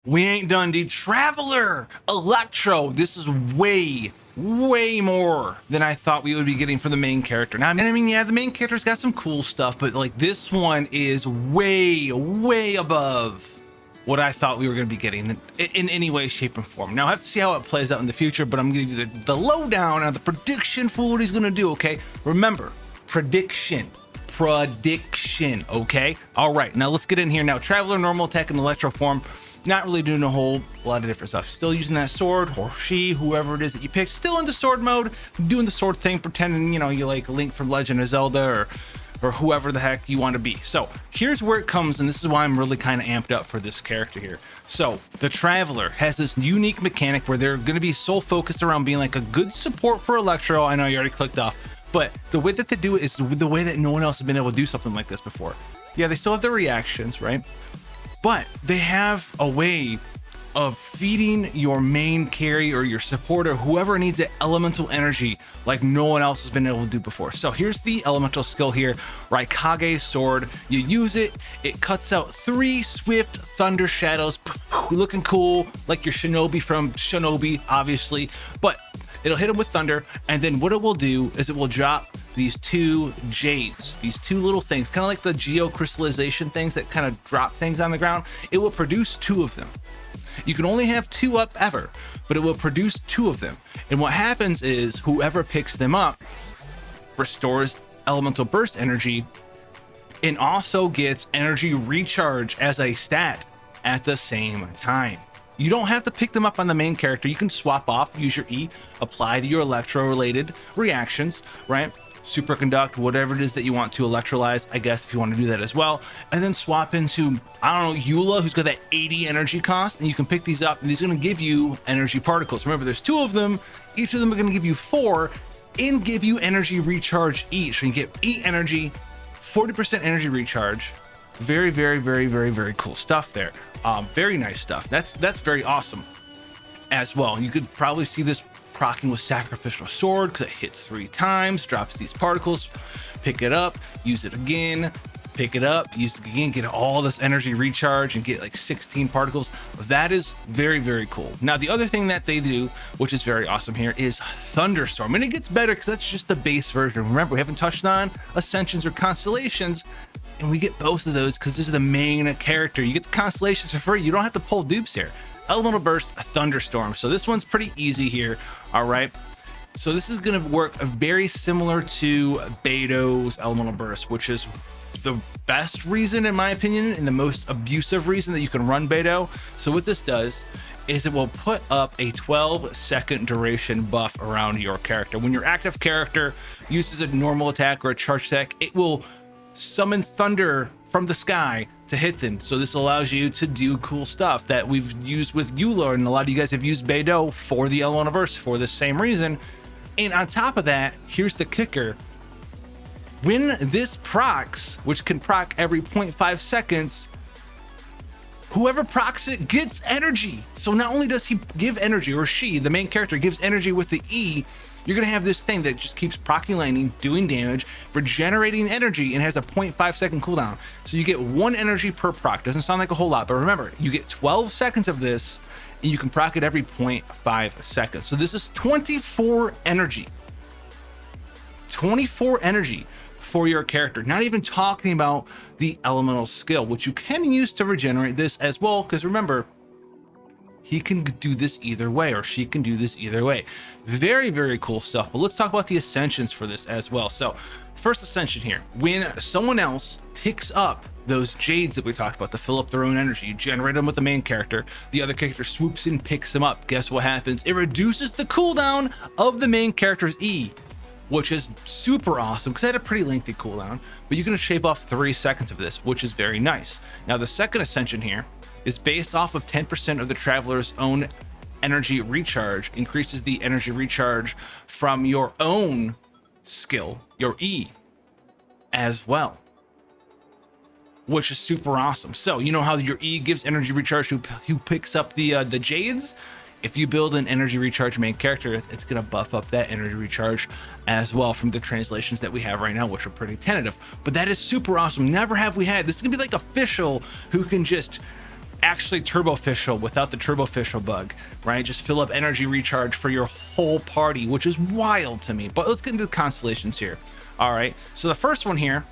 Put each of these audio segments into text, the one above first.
We ain't done, dude. Traveler Electro. This is way more than I thought we would be getting for the main character. Now, I mean, yeah, the main character's got some cool stuff, but like this one is way above what I thought we were going to be getting in any way, shape, and form. Now, I have to see how it plays out in the future, but I'm going to give you the lowdown on the prediction for what he's going to do, okay? Remember, prediction, okay? All right, now let's get in here. Now, Traveler, normal attack, and Electro form. Not really doing a whole lot of different stuff. Still using that sword, or she, whoever it is that you picked, still into sword mode, doing the sword thing, pretending, you know, you like Link from Legend of Zelda or whoever the heck you want to be. So here's where it comes, and this is why I'm really kind of amped up for this character here. So the Traveler has this unique mechanic where they're going to be so focused around being like a good support for Electro. I know you already clicked off, but the way that they do it is the way that no one else has been able to do something like this before. Yeah, they still have their reactions, right? But they have a way of feeding your main carry or your supporter, whoever needs that elemental energy like no one else has been able to do before. So here's the elemental skill here, Raikage sword. You use it, it cuts out 3 swift thunder shadows, looking cool, like your shinobi from Shinobi, obviously, but it'll hit him with thunder, and then what it will do is it will drop these 2 jades, these 2 little things, kind of like the geocrystallization things that kind of drop things on the ground. It will produce 2 of them. You can only have 2 up ever, but it will produce 2 of them. And what happens is whoever picks them up restores elemental burst energy and also gets energy recharge as a stat at the same time. You don't have to pick them up on the main character. You can swap off, use your E, apply to your Electro related reactions, right? Superconduct, whatever it is that you want to electrolyze, I guess, if you want to do that as well. And then swap into, I don't know, Eula, who's got that 80 energy cost, and you can pick these up, and he's going to give you energy particles. Remember, there's 2 of them. Each of them are going to give you 4 and give you energy recharge each. So you get 8 energy, 40% energy recharge. Very cool stuff there. Very nice stuff. That's very awesome as well. You could probably see this proccing with sacrificial sword because it hits 3 times, drops these particles, pick it up, use it again, pick it up, use it again, get all this energy recharge and get like 16 particles. That is very cool. Now the other thing that they do, which is very awesome here, is thunderstorm, and it gets better because that's just the base version. Remember, we haven't touched on ascensions or constellations, and we get both of those because this is the main character. You get the constellations for free. You don't have to pull dupes here. Elemental burst, a thunderstorm. So this one's pretty easy here. All right. So this is going to work very similar to Beto's elemental burst, which is the best reason, in my opinion, and the most abusive reason that you can run Beto. So what this does is it will put up a 12-second duration buff around your character. When your active character uses a normal attack or a charge attack, it will summon thunder from the sky to hit them. So this allows you to do cool stuff that we've used with Eula, and a lot of you guys have used Beto for the elemental burst for the same reason. And on top of that, here's the kicker. When this procs, which can proc every 0.5 seconds, whoever procs it gets energy. So not only does he give energy, or she, the main character, gives energy with the E, you're going to have this thing that just keeps proccing lightning, doing damage, regenerating energy, and has a 0.5 second cooldown. So you get 1 energy per proc. Doesn't sound like a whole lot, but remember, you get 12 seconds of this, and you can proc it every 0.5 seconds. So this is 24 energy. 24 energy for your character. Not even talking about the elemental skill, which you can use to regenerate this as well, because remember, he can do this either way, or she can do this either way. Very cool stuff. But let's talk about the ascensions for this as well. So first ascension here, when someone else picks up those jades that we talked about to fill up their own energy, you generate them with the main character, the other character swoops in, picks them up. Guess what happens? It reduces the cooldown of the main character's E, which is super awesome because it had a pretty lengthy cooldown, but you can shave off 3 seconds of this, which is very nice. Now the second ascension here is based off of 10% of the Traveler's own energy recharge, increases the energy recharge from your own skill, your E, as well, which is super awesome. So you know how your E gives energy recharge to who picks up the jades? If you build an energy recharge main character, it's going to buff up that energy recharge as well from the translations that we have right now, which are pretty tentative. But that is super awesome. Never have we had this. Is going to be like official, who can just actually turboficial without the turboficial bug, right? Just fill up energy recharge for your whole party, which is wild to me. But let's get into the constellations here. All right, so the first one here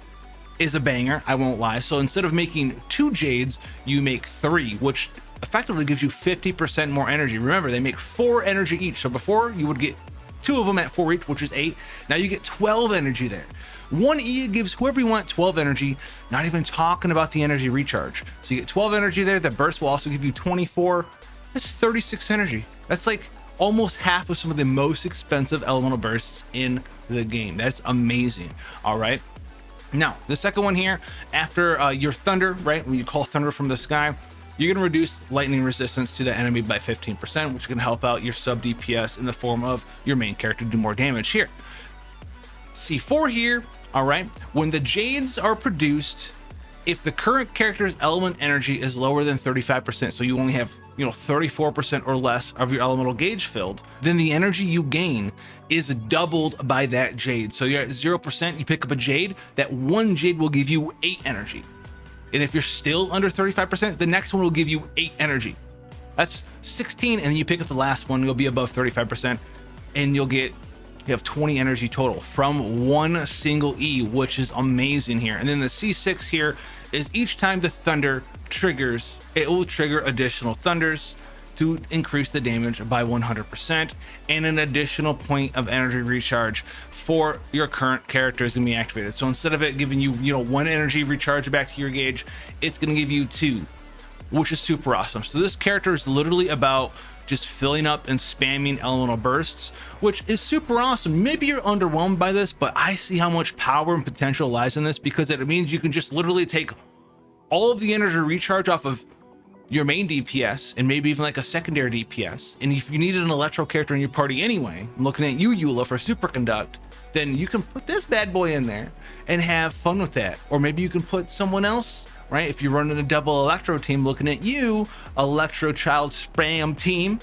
is a banger, I won't lie. So instead of making 2 jades, you make 3, which effectively gives you 50% more energy. Remember, they make 4 energy each. So before you would get 2 of them at 4 each, which is 8. Now you get 12 energy there. 1 E gives whoever you want 12 energy, not even talking about the energy recharge. So you get 12 energy there. The burst will also give you 24. That's 36 energy. That's like almost half of some of the most expensive elemental bursts in the game. That's amazing. All right. Now, the second one here, after your thunder, right, when you call thunder from the sky, you're going to reduce lightning resistance to the enemy by 15%, which can help out your sub DPS in the form of your main character to do more damage here. C4 here, all right, when the jades are produced, if the current character's element energy is lower than 35%, so you only have 34% or less of your elemental gauge filled, then the energy you gain is doubled by that jade. So you're at 0%, you pick up a jade, that 1 jade will give you 8 energy. And if you're still under 35%, the next one will give you 8 energy. That's 16, and then you pick up the last one, you'll be above 35%, and you have 20 energy total from 1 single E, which is amazing here. And then the C6 here is each time the thunder triggers, it will trigger additional thunders to increase the damage by 100%, and an additional point of energy recharge for your current character is going to be activated. So instead of it giving you 1 energy recharge back to your gauge, it's going to give you 2, which is super awesome. So this character is literally about just filling up and spamming elemental bursts, which is super awesome. Maybe you're underwhelmed by this, but I see how much power and potential lies in this, because it means you can just literally take all of the energy recharge off of your main DPS and maybe even like a secondary DPS. And if you needed an electro character in your party anyway, I'm looking at you, Eula, for superconduct, then you can put this bad boy in there and have fun with that. Or maybe you can put someone else, right? If you're running a double electro team, looking at you, electro child spam team,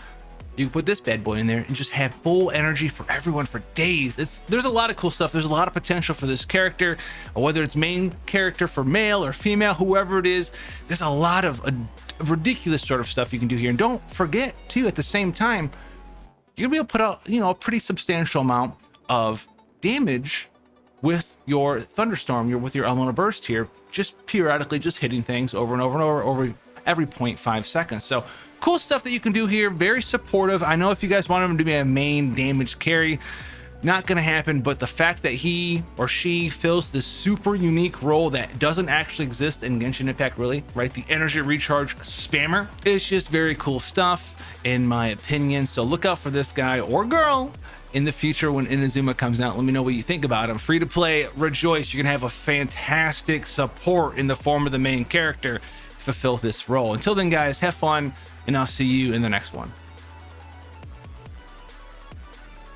you can put this bad boy in there and just have full energy for everyone for days. There's a lot of cool stuff. There's a lot of potential for this character, whether it's main character for male or female, whoever it is. There's a lot of ridiculous sort of stuff you can do here. And don't forget too, at the same time, you're gonna be able to put out a pretty substantial amount of damage with your thunderstorm, with your elemental burst here, just periodically just hitting things over and over and over every 0.5 seconds. So cool stuff that you can do here. Very supportive. I know if you guys want him to be a main damage carry, not gonna happen, but the fact that he or she fills this super unique role that doesn't actually exist in Genshin Impact, really, right? The energy recharge spammer is just very cool stuff in my opinion. So look out for this guy or girl in the future when Inazuma comes out. Let me know what you think about him. Free to play, Rejoice. You're gonna have a fantastic support in the form of the main character fulfill this role. Until then, guys, have fun, and I'll see you in the next one.